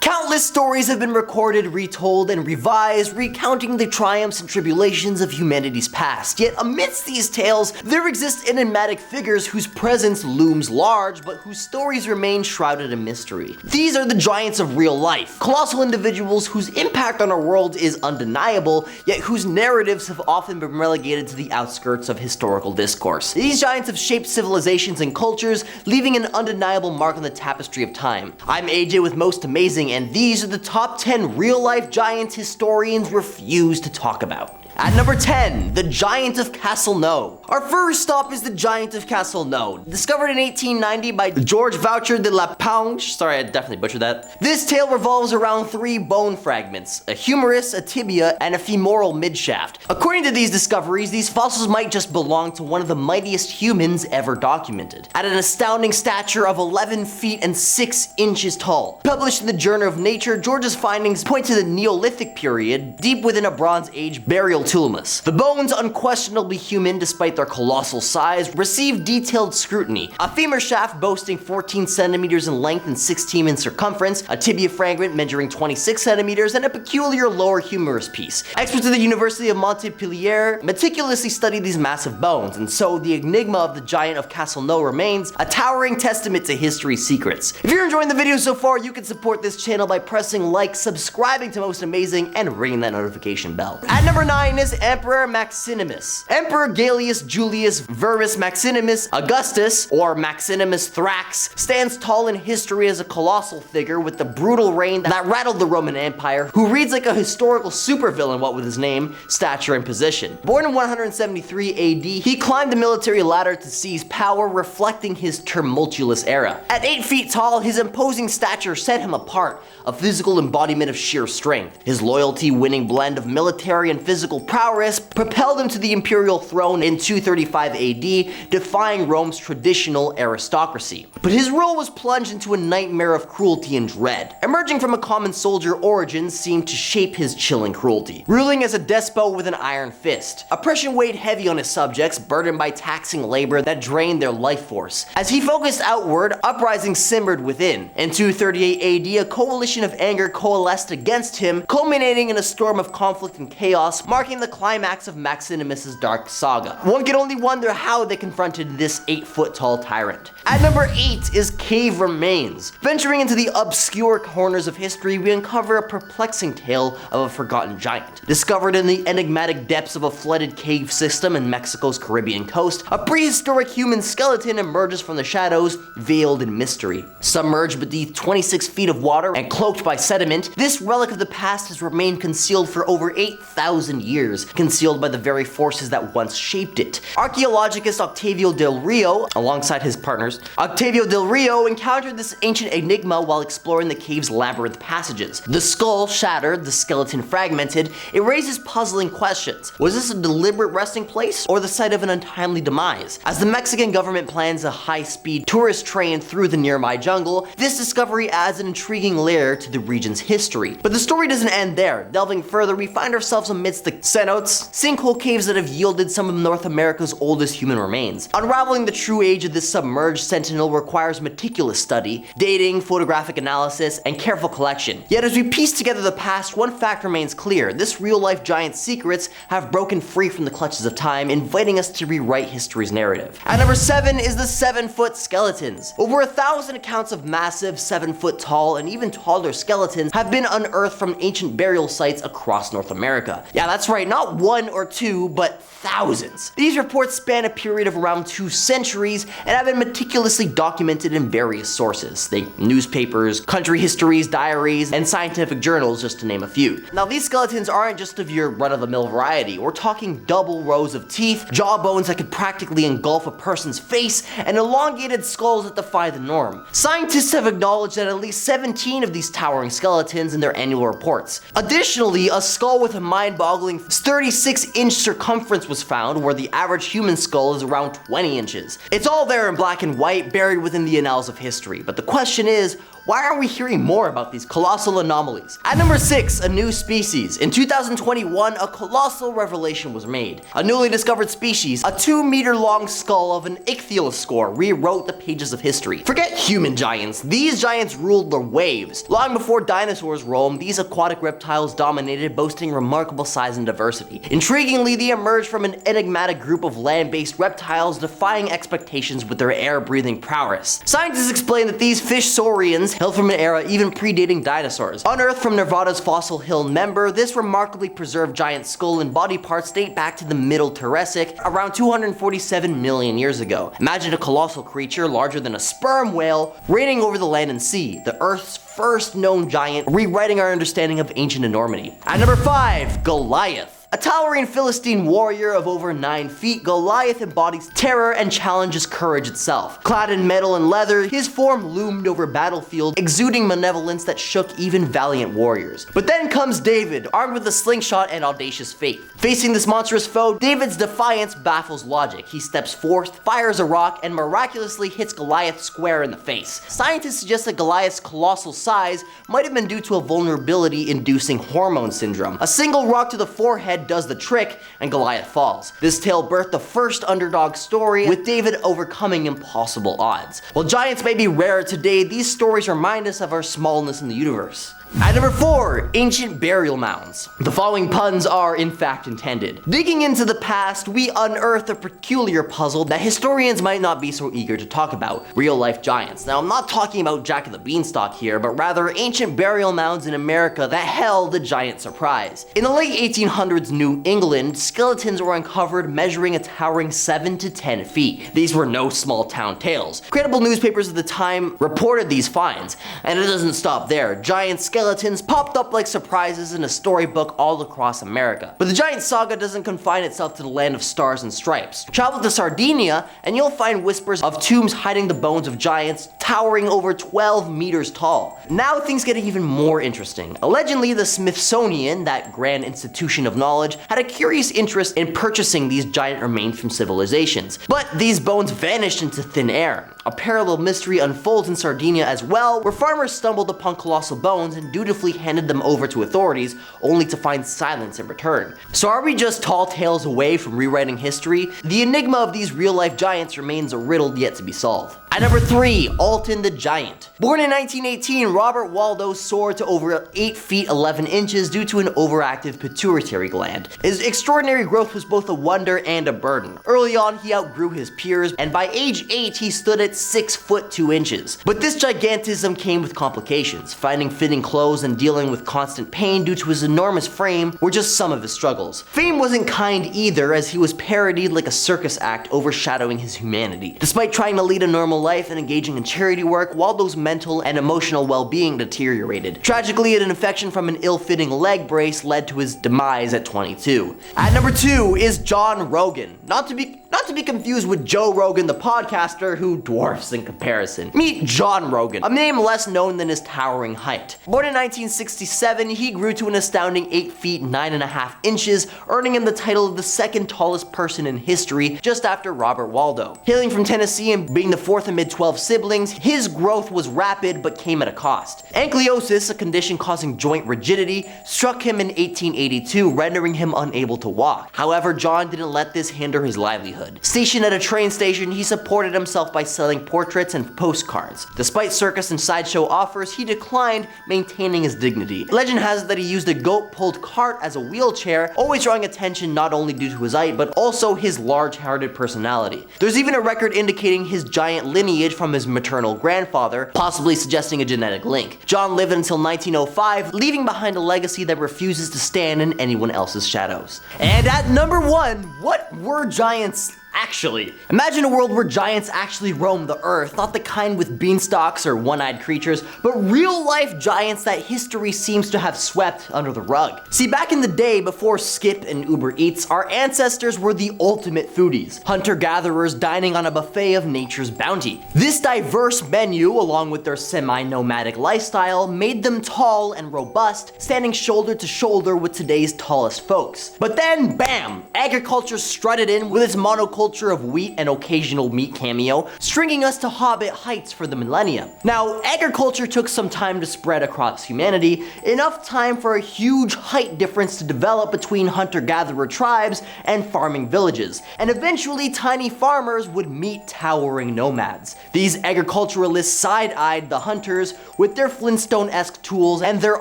Countless stories have been recorded, retold, and revised, recounting the triumphs and tribulations of humanity's past. Yet amidst these tales, there exist enigmatic figures whose presence looms large, but whose stories remain shrouded in mystery. These are the giants of real life, colossal individuals whose impact on our world is undeniable, yet whose narratives have often been relegated to the outskirts of historical discourse. These giants have shaped civilizations and cultures, leaving an undeniable mark on the tapestry of time. I'm AJ with Most Amazing, and these are the top 10 real-life giants historians refuse to talk about. At number 10, the Giant of Castelnau. Our first stop is the Giant of Castelnau, discovered in 1890 by George Voucher de la Ponge. Sorry, I definitely butchered that. This tale revolves around 3 bone fragments, a humerus, a tibia, and a femoral midshaft. According to these discoveries, these fossils might just belong to one of the mightiest humans ever documented, at an astounding stature of 11 feet and 6 inches tall. Published in the Journal of Nature, George's findings point to the Neolithic period, deep within a Bronze Age burial Tulamus. The bones, unquestionably human despite their colossal size, received detailed scrutiny. A femur shaft boasting 14 centimeters in length and 16 in circumference, a tibia fragment measuring 26 centimeters, and a peculiar lower humerus piece. Experts at the University of Montpellier meticulously studied these massive bones, and so the enigma of the Giant of Castelnau remains a towering testament to history's secrets. If you're enjoying the video so far, you can support this channel by pressing like, subscribing to Most Amazing, and ringing that notification bell. At number 9 is Emperor Maximinus. Emperor Gaius Julius Verus Maximinus Augustus, or Maximinus Thrax, stands tall in history as a colossal figure with the brutal reign that rattled the Roman Empire, who reads like a historical supervillain what with his name, stature, and position. Born in 173 AD, he climbed the military ladder to seize power, reflecting his tumultuous era. At 8 feet tall, his imposing stature set him apart, a physical embodiment of sheer strength. His loyalty-winning blend of military and physical prowess propelled him to the imperial throne in 235 AD, defying Rome's traditional aristocracy. But his rule was plunged into a nightmare of cruelty and dread. Emerging from a common soldier origins seemed to shape his chilling cruelty. Ruling as a despot with an iron fist, oppression weighed heavy on his subjects, burdened by taxing labor that drained their life force. As he focused outward, uprisings simmered within. In 238 AD, a coalition of anger coalesced against him, culminating in a storm of conflict and chaos, marking the climax of Maximinus' dark saga. One can only wonder how they confronted this 8-foot-tall tyrant. At number 8 is cave remains. Venturing into the obscure corners of history, we uncover a perplexing tale of a forgotten giant. Discovered in the enigmatic depths of a flooded cave system in Mexico's Caribbean coast, a prehistoric human skeleton emerges from the shadows, veiled in mystery. Submerged beneath 26 feet of water and cloaked by sediment, this relic of the past has remained concealed for over 8,000 years, concealed by the very forces that once shaped it. Archaeologist Octavio del Rio, alongside his partners, encountered this ancient enigma while exploring the cave's labyrinth passages. The skull shattered, the skeleton fragmented. It raises puzzling questions. Was this a deliberate resting place, or the site of an untimely demise? As the Mexican government plans a high-speed tourist train through the nearby jungle, this discovery adds an intriguing layer to the region's history. But the story doesn't end there. Delving further, we find ourselves amidst the cenotes, sinkhole caves that have yielded some of North America's oldest human remains. Unraveling the true age of this submerged sentinel requires meticulous study, dating, photographic analysis, and careful collection. Yet as we piece together the past, one fact remains clear: this real-life giant's secrets have broken free from the clutches of time, inviting us to rewrite history's narrative. At number 7 is the 7-foot skeletons. Over 1,000 accounts of massive 7-foot tall and even taller skeletons have been unearthed from ancient burial sites across North America. Yeah, that's right, not 1 or 2, but thousands. These reports span a period of around 2 centuries and have been meticulously documented in various sources. Think newspapers, country histories, diaries, and scientific journals, just to name a few. Now, these skeletons aren't just of your run-of-the-mill variety. We're talking double rows of teeth, jawbones that could practically engulf a person's face, and elongated skulls that defy the norm. Scientists have acknowledged that at least 17 of these towering skeletons in their annual reports. Additionally, a skull with a mind-boggling 36-inch circumference was found, where the average human skull is around 20 inches. It's all there in black and white, buried within the annals of history. But the question is, Why aren't we hearing more about these colossal anomalies? At number 6, a new species. In 2021, a colossal revelation was made. A newly discovered species, a 2-meter long skull of an ichthyosauur, rewrote the pages of history. Forget human giants, these giants ruled the waves. Long before dinosaurs roamed, these aquatic reptiles dominated, boasting remarkable size and diversity. Intriguingly, they emerged from an enigmatic group of land-based reptiles, defying expectations with their air-breathing prowess. Scientists explain that these fish saurians hail from an era even predating dinosaurs. Unearthed from Nevada's Fossil Hill member, this remarkably preserved giant skull and body parts date back to the Middle Triassic, around 247 million years ago. Imagine a colossal creature larger than a sperm whale reigning over the land and sea, the Earth's first known giant, rewriting our understanding of ancient enormity. At number 5, Goliath. A towering Philistine warrior of over 9 feet, Goliath embodies terror and challenges courage itself. Clad in metal and leather, his form loomed over battlefields, exuding malevolence that shook even valiant warriors. But then comes David, armed with a slingshot and audacious faith. Facing this monstrous foe, David's defiance baffles logic. He steps forth, fires a rock, and miraculously hits Goliath square in the face. Scientists suggest that Goliath's colossal size might have been due to a vulnerability-inducing hormone syndrome. A single rock to the forehead does the trick, and Goliath falls. This tale birthed the first underdog story, with David overcoming impossible odds. While giants may be rare today, these stories remind us of our smallness in the universe. At number 4, ancient burial mounds. The following puns are in fact intended. Digging into the past, we unearth a peculiar puzzle that historians might not be so eager to talk about: real-life giants. Now, I'm not talking about Jack of the Beanstalk here, but rather ancient burial mounds in America that held a giant surprise. In the late 1800s New England, skeletons were uncovered measuring a towering 7 to 10 feet. These were no small town tales. Credible newspapers of the time reported these finds, and it doesn't stop there. Giant skeletons popped up like surprises in a storybook all across America. But the giant saga doesn't confine itself to the land of stars and stripes. Travel to Sardinia and you'll find whispers of tombs hiding the bones of giants towering over 12 meters tall. Now things get even more interesting. Allegedly, the Smithsonian, that grand institution of knowledge, had a curious interest in purchasing these giant remains from civilizations. But these bones vanished into thin air. A parallel mystery unfolds in Sardinia as well, where farmers stumbled upon colossal bones and dutifully handed them over to authorities, only to find silence in return. So are we just tall tales away from rewriting history? The enigma of these real-life giants remains a riddle yet to be solved. At number 3, Alton the Giant. Born in 1918, Robert Waldo soared to over 8 feet 11 inches due to an overactive pituitary gland. His extraordinary growth was both a wonder and a burden. Early on, he outgrew his peers, and by age 8, he stood at 6 foot 2 inches. But this gigantism came with complications. Finding fitting clothes and dealing with constant pain due to his enormous frame were just some of his struggles. Fame wasn't kind either, as he was parodied like a circus act, overshadowing his humanity. Despite trying to lead a normal life and engaging in charity work, Waldo's mental and emotional well-being deteriorated. Tragically, an infection from an ill-fitting leg brace led to his demise at 22. At number 2 is John Rogan. Not to be confused with Joe Rogan, the podcaster, who dwarfs in comparison. Meet John Rogan, a name less known than his towering height. Born in 1967, he grew to an astounding 8 feet 9.5 inches, earning him the title of the second tallest person in history, just after Robert Waldo. Hailing from Tennessee and being the fourth amid 12 siblings, his growth was rapid but came at a cost. Ankylosis, a condition causing joint rigidity, struck him in 1882, rendering him unable to walk. However, John didn't let this hinder his livelihood. Stationed at a train station, he supported himself by selling portraits and postcards. Despite circus and sideshow offers, he declined, maintaining his dignity. Legend has it that he used a goat-pulled cart as a wheelchair, always drawing attention not only due to his height, but also his large-hearted personality. There's even a record indicating his giant lineage from his maternal grandfather, possibly suggesting a genetic link. John lived until 1905, leaving behind a legacy that refuses to stand in anyone else's shadows. And at number 1, what were giants actually? Imagine a world where giants actually roam the earth, not the kind with beanstalks or one-eyed creatures, but real-life giants that history seems to have swept under the rug. See, back in the day, before Skip and Uber Eats, our ancestors were the ultimate foodies, hunter-gatherers dining on a buffet of nature's bounty. This diverse menu, along with their semi-nomadic lifestyle, made them tall and robust, standing shoulder to shoulder with today's tallest folks. But then, bam! Agriculture strutted in with its monoculture agriculture of wheat and occasional meat cameo, stringing us to hobbit heights for the millennia. Now, agriculture took some time to spread across humanity, enough time for a huge height difference to develop between hunter-gatherer tribes and farming villages, and eventually tiny farmers would meet towering nomads. These agriculturalists side-eyed the hunters with their Flintstone-esque tools and their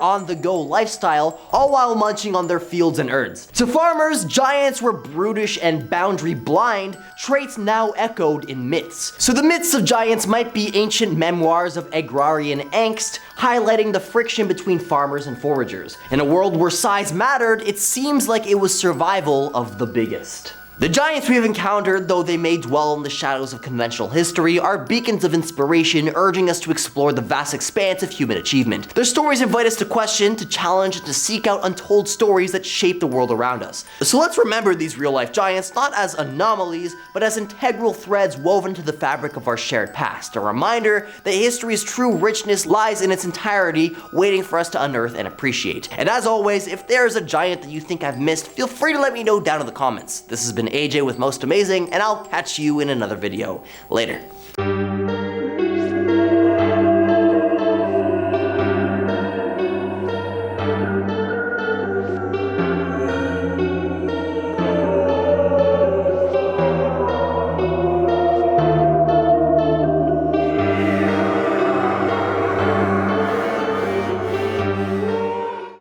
on-the-go lifestyle, all while munching on their fields and herds. To farmers, giants were brutish and boundary blind, traits now echoed in myths. So the myths of giants might be ancient memoirs of agrarian angst, highlighting the friction between farmers and foragers. In a world where size mattered, it seems like it was survival of the biggest. The giants we have encountered, though they may dwell in the shadows of conventional history, are beacons of inspiration, urging us to explore the vast expanse of human achievement. Their stories invite us to question, to challenge, and to seek out untold stories that shape the world around us. So let's remember these real-life giants not as anomalies, but as integral threads woven to the fabric of our shared past. A reminder that history's true richness lies in its entirety, waiting for us to unearth and appreciate. And as always, if there's a giant that you think I've missed, feel free to let me know down in the comments. This has been AJ with Most Amazing, and I'll catch you in another video. Later.